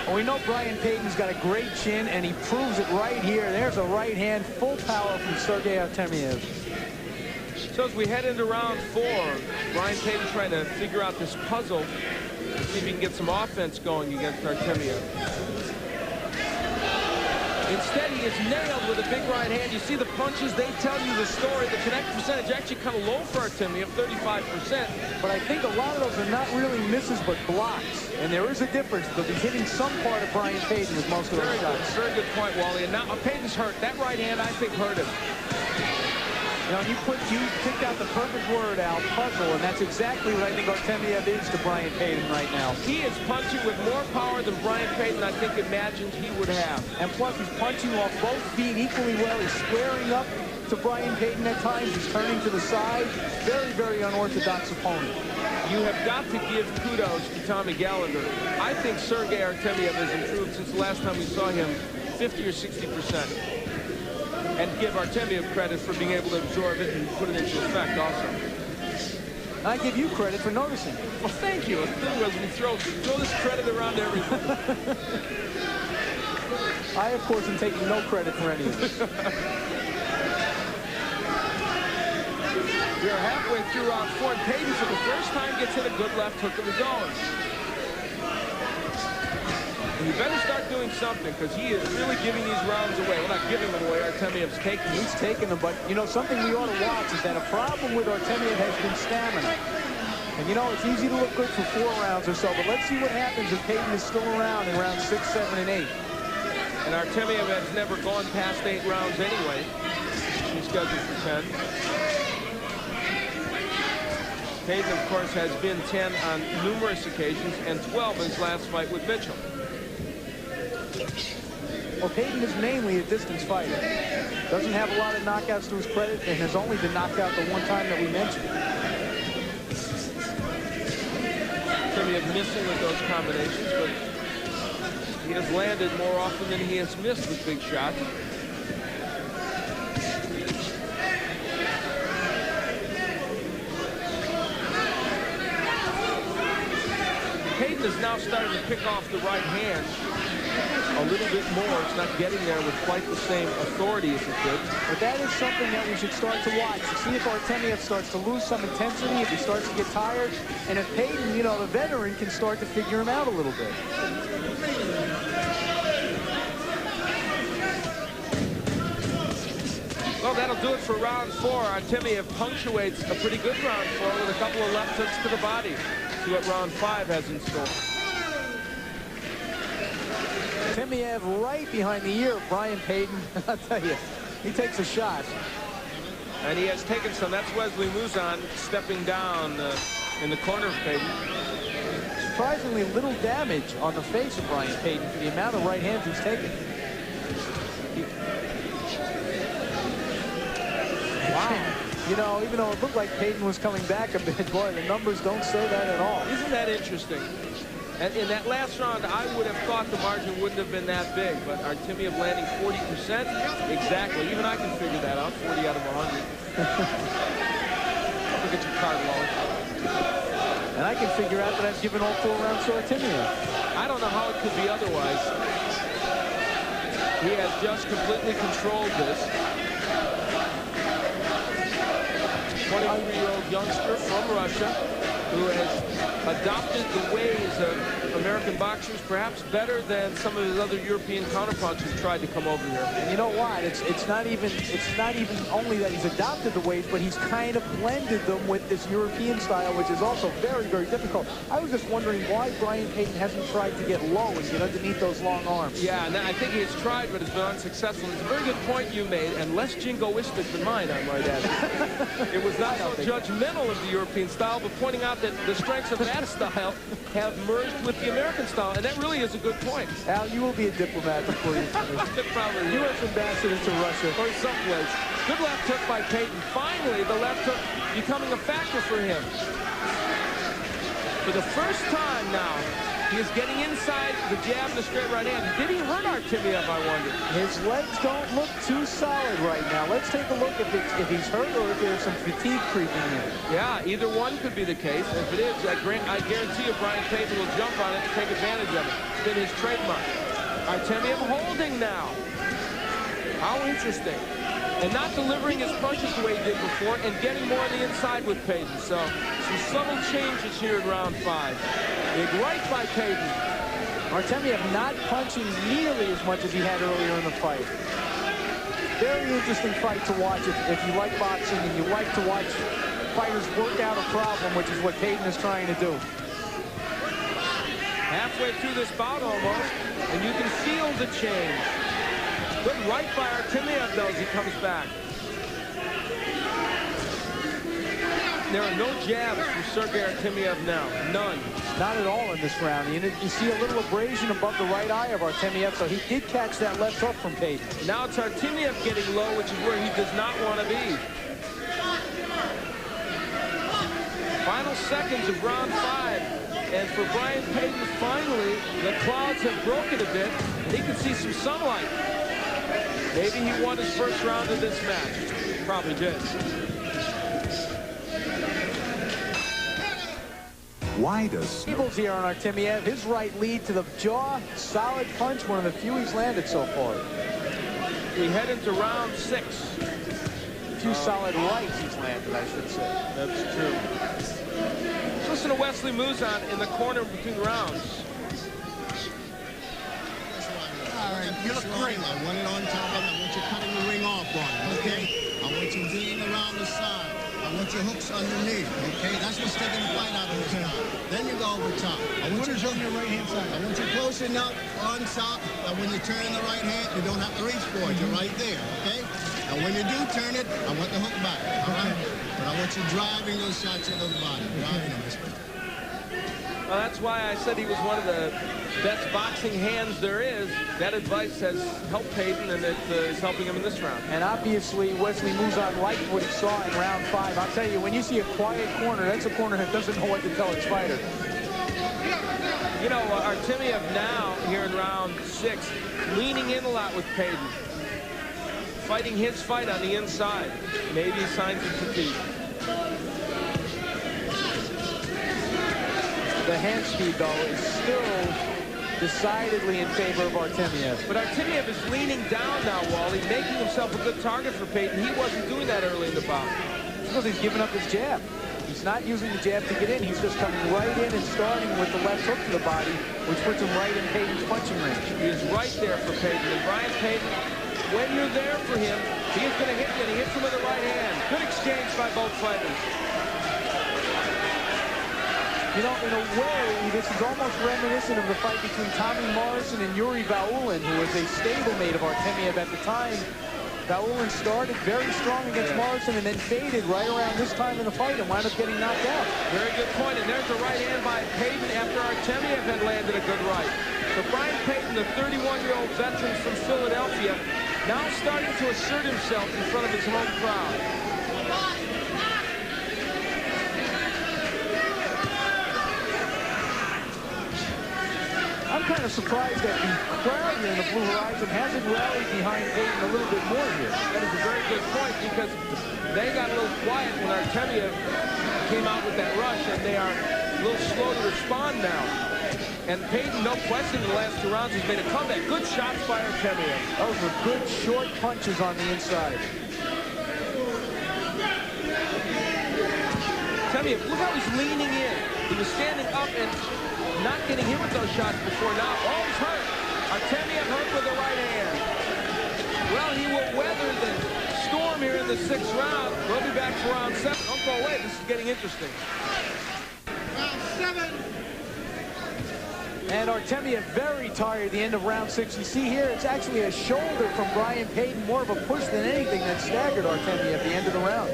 Well, we know Bryan Paden's got a great chin, and he proves it right here. There's a right hand, full power from Sergei Artemiev. So as we head into round 4, Bryan Paden trying to figure out this puzzle, see if he can get some offense going against Artemiev. Instead, he is nailed with a big right hand. You see the punches, they tell you the story. The connect percentage actually kind of low for Artemiev, 35%. But I think a lot of those are not really misses, but blocks. And there is a difference. They'll be hitting some part of Bryan Paden with most of those shots. Very good point, Wally. And now Paden's hurt. That right hand, I think, hurt him. You know, you picked out the perfect word, Al, puzzle, and that's exactly what I think Artemiev is to Bryan Paden right now. He is punching with more power than Bryan Paden, I think, imagined he would have. And plus, he's punching off both feet equally well. He's squaring up to Bryan Paden at times. He's turning to the side. Very, very unorthodox opponent. You have got to give kudos to Tommy Gallagher. I think Sergei Artemiev has improved since the last time we saw him, 50 or 60%. And give Artemiev credit for being able to absorb it and put it into effect also. I give you credit for noticing. Well, thank you. We throw this credit around everything. I, of course, am taking no credit for any of this. We are halfway through round 4, and Paden, for the first time, gets hit a good left hook of his own. And you better start doing something, because he is really giving these rounds away. Well, not giving them away. Artemiev's taking them. He's taking them, but, you know, something we ought to watch is that a problem with Artemiev has been stamina. And, you know, it's easy to look good for 4 rounds or so, but let's see what happens if Paden is still around in rounds 6, 7, and 8. And Artemiev has never gone past 8 rounds anyway. He's scheduled for 10. Paden, of course, has been 10 on numerous occasions and 12 in his last fight with Mitchell. Well, Paden is mainly a distance fighter. Doesn't have a lot of knockouts to his credit and has only been knocked out the one time that we mentioned. Artemiev missing with those combinations, but he has landed more often than he has missed with big shots. Paden is now starting to pick off the right hand a little bit more. It's not getting there with quite the same authority as it did. But that is something that we should start to watch, to see if Artemiev starts to lose some intensity, if he starts to get tired, and if Paden, you know, the veteran, can start to figure him out a little bit. Well, that'll do it for round 4. Artemiev punctuates a pretty good round 4 with a couple of left hooks to the body. See what round 5 has in store. Artemiev right behind the ear of Bryan Paden. I'll tell you, he takes a shot. And he has taken some. That's Wesley Mouzon stepping down in the corner of Paden. Surprisingly little damage on the face of Bryan Paden for the amount of right hands he's taken. Wow. You know, even though it looked like Paden was coming back a bit, boy, the numbers don't say that at all. Isn't that interesting? And in that last round, I would have thought the margin wouldn't have been that big, but Artemiev landing 40%? Exactly. Even I can figure that out, 40 out of 100. Look at your card, Wally. And I can figure out that I've given all 4 rounds to Artemiev. I don't know how it could be otherwise. He has just completely controlled this. 23-year-old youngster from Russia who has adopted the ways of American boxers perhaps better than some of his other European counterpunchers who tried to come over here. And you know what? It's not even only that he's adopted the ways, but he's kind of blended them with this European style, which is also very, very difficult. I was just wondering why Bryan Paden hasn't tried to get low and get underneath those long arms. Yeah, and I think he has tried, but has been unsuccessful. It's a very good point you made, and less jingoistic than mine, I might add. It was not so judgmental of the European style, but pointing out that the strengths of that style have merged with the American style, and that really is a good point. Al, you will be a diplomat before you finish. Probably. U.S. ambassador to Russia. Or someplace. Good left hook by Paden. Finally, the left hook becoming a factor for him. For the first time now, He is getting inside the jab and the straight right hand. Did he hurt Artemiev, I wonder? His legs don't look too solid right now. Let's take a look if he's hurt or if there's some fatigue creeping in. Yeah, either one could be the case. If it is, I guarantee you Bryan Paden will jump on it and take advantage of it. It's been his trademark. Artemiev holding now. How interesting. And not delivering his punches the way he did before and getting more on the inside with Paden. So some subtle changes here in round 5. Big right by Paden. Artemiev not punching nearly as much as he had earlier in the fight. Very interesting fight to watch if you like boxing and you like to watch fighters work out a problem, which is what Paden is trying to do. Halfway through this bout almost, and you can feel the change. Good right by Artemiev, though, as he comes back. There are no jabs from Sergei Artemiev now. None. Not at all in this round. You see a little abrasion above the right eye of Artemiev, so he did catch that left hook from Paden. Now it's Artemiev getting low, which is where he does not want to be. Final seconds of round 5. And for Bryan Paden, finally, the clouds have broken a bit, and he can see some sunlight. Maybe he won his first round of this match. Probably did. Why does Tables here on Artemiev. His right lead to the jaw. Solid punch, one of the few he's landed so far. We head into round 6. A few solid rights he's landed, I should say. That's true. Let's listen to Wesley Mouzon in the corner between rounds. All right, you look great. I want it on top of him. I want you cutting the ring off on him, okay? I want you being around the side. I want your hooks underneath, okay? That's what's taking the fight out of this guy. Then you go over top. I want you on your right-hand side. I want you close enough on top that when you turn the right hand, you don't have to reach for it. You're right there, okay? And when you do turn it, I want the hook back, all right? But I want you driving those shots into the body. Driving them. Well, that's why I said he was one of the best boxing hands there is. That advice has helped Paden, and it is helping him in this round. And obviously, Wesley Mouzon liked what he saw in round 5. I'll tell you, when you see a quiet corner, that's a corner that doesn't know what to tell its fighter. You know, Artemiev now, here in round 6, leaning in a lot with Paden. Fighting his fight on the inside. Maybe signs of fatigue. The hand speed, though, is still decidedly in favor of Artemiev. But Artemiev is leaning down now, Wally, making himself a good target for Paden. He wasn't doing that early in the bout. Because he's giving up his jab. He's not using the jab to get in. He's just coming right in and starting with the left hook to the body, which puts him right in Paden's punching range. He is right there for Paden. And Bryan Paden, when you're there for him, he is going to hit you, and he hits him with the right hand. Good exchange by both fighters. You know, in a way, this is almost reminiscent of the fight between Tommy Morrison and Yuri Vaulin, who was a stablemate of Artemiev at the time. Vaulin started very strong against Morrison and then faded right around this time in the fight and wound up getting knocked out. Very good point. And there's the right hand by Paden after Artemiev had landed a good right. So Bryan Paden, the 31-year-old veteran from Philadelphia, now starting to assert himself in front of his home crowd. I'm kind of surprised that the crowd here in the Blue Horizon hasn't rallied behind Paden a little bit more here. That is a very good point, because they got a little quiet when Artemiev came out with that rush, and they are a little slow to respond now. And Paden, no question, in the last 2 rounds, has made a comeback. Good shots by Artemiev. Those were good short punches on the inside. Artemiev, look how he's leaning in. He was standing up and not getting hit with those shots before. Now, oh, he's hurt. Artemiev hurt with the right hand. Well, he will weather the storm here in the 6th round. We'll be back for round 7. Don't go away. This is getting interesting. Round 7. And Artemiev very tired at the end of round 6. You see here, it's actually a shoulder from Bryan Paden, more of a push than anything that staggered Artemiev at the end of the round.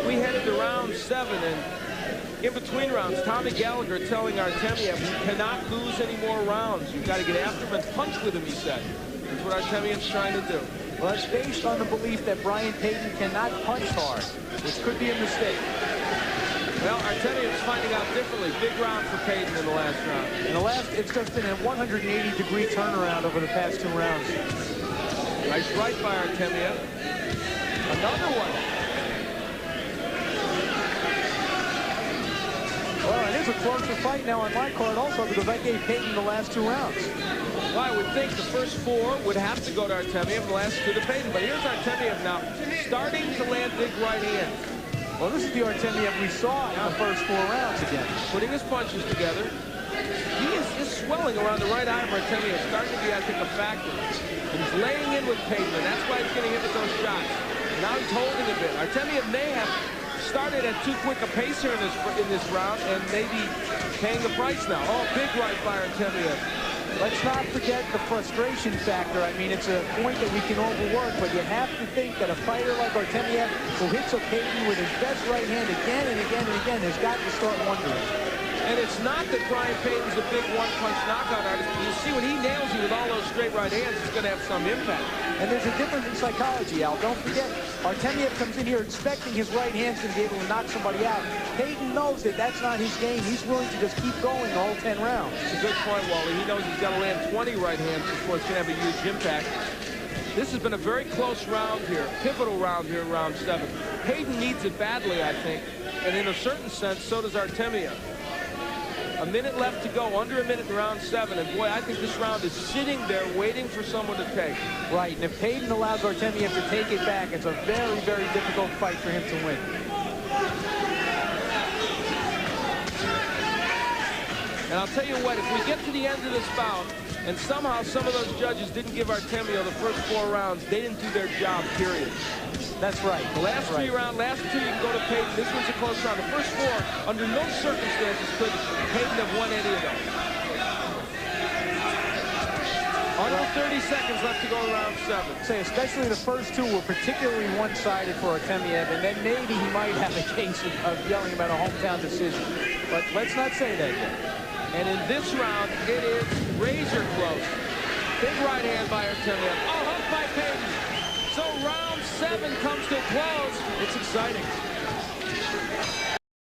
We headed to round 7, and in between rounds, Tommy Gallagher telling Artemiev, you cannot lose any more rounds. You've got to get after him and punch with him, he said. That's what Artemiev's trying to do. Well, it's based on the belief that Bryan Paden cannot punch hard, which could be a mistake. Well, Artemiev's finding out differently. Big round for Paden in the last round. In the last, it's just been a 180-degree turnaround over the past 2 rounds. Nice right by Artemiev. Another one. Well, it is a closer fight now on my card also because I gave Paden the last 2 rounds. Well, I would think the first 4 would have to go to Artemiev, the last 2 to Paden. But here's Artemiev now, starting to land big right hands. Well, this is the Artemiev we saw in the first 4 rounds again. Putting his punches together. He is swelling around the right eye of Artemiev, starting to be, I think, a factor. And he's laying in with Paden, and that's why he's getting hit with those shots. Now he's holding a bit. Artemiev may have started at too quick a pace here in this round and maybe paying the price now. Oh, big right by Artemiev. Let's not forget the frustration factor. I mean, it's a point that we can overwork, but you have to think that a fighter like Artemiev who hits a Paden with his best right hand again and again and again has got to start wondering. And it's not that Bryan Paden's a big one-punch knockout artist. You see, when he nails you with all those straight right hands, it's going to have some impact. And there's a difference in psychology, Al. Don't forget, Artemiev comes in here expecting his right hand's going to be able to knock somebody out. Paden knows that that's not his game. He's willing to just keep going the whole 10 rounds. It's a good point, Wally. He knows he's got to land 20 right hands before it's going to have a huge impact. This has been a very close round here, pivotal round here in round 7. Paden needs it badly, I think. And in a certain sense, so does Artemiev. A minute left to go, under a minute in round 7, and boy, I think this round is sitting there waiting for someone to take. Right, and if Paden allows Artemiev to take it back, it's a very, very difficult fight for him to win. And I'll tell you what, if we get to the end of this bout, and somehow some of those judges didn't give Artemiev the first 4 rounds, they didn't do their job, period. That's right. The last 3 rounds, last 2 you can go to Paden. This one's a close round. The first 4, under no circumstances could Paden have won any of them. Under 30 seconds left to go in round 7. Say, especially the first 2 were particularly one-sided for Artemiev, and then maybe he might have a case of yelling about a hometown decision. But let's not say that yet. And in this round, it is razor close. Big right hand by Artemiev. Oh, hooked by Paden. So round 7 comes to a close. It's exciting.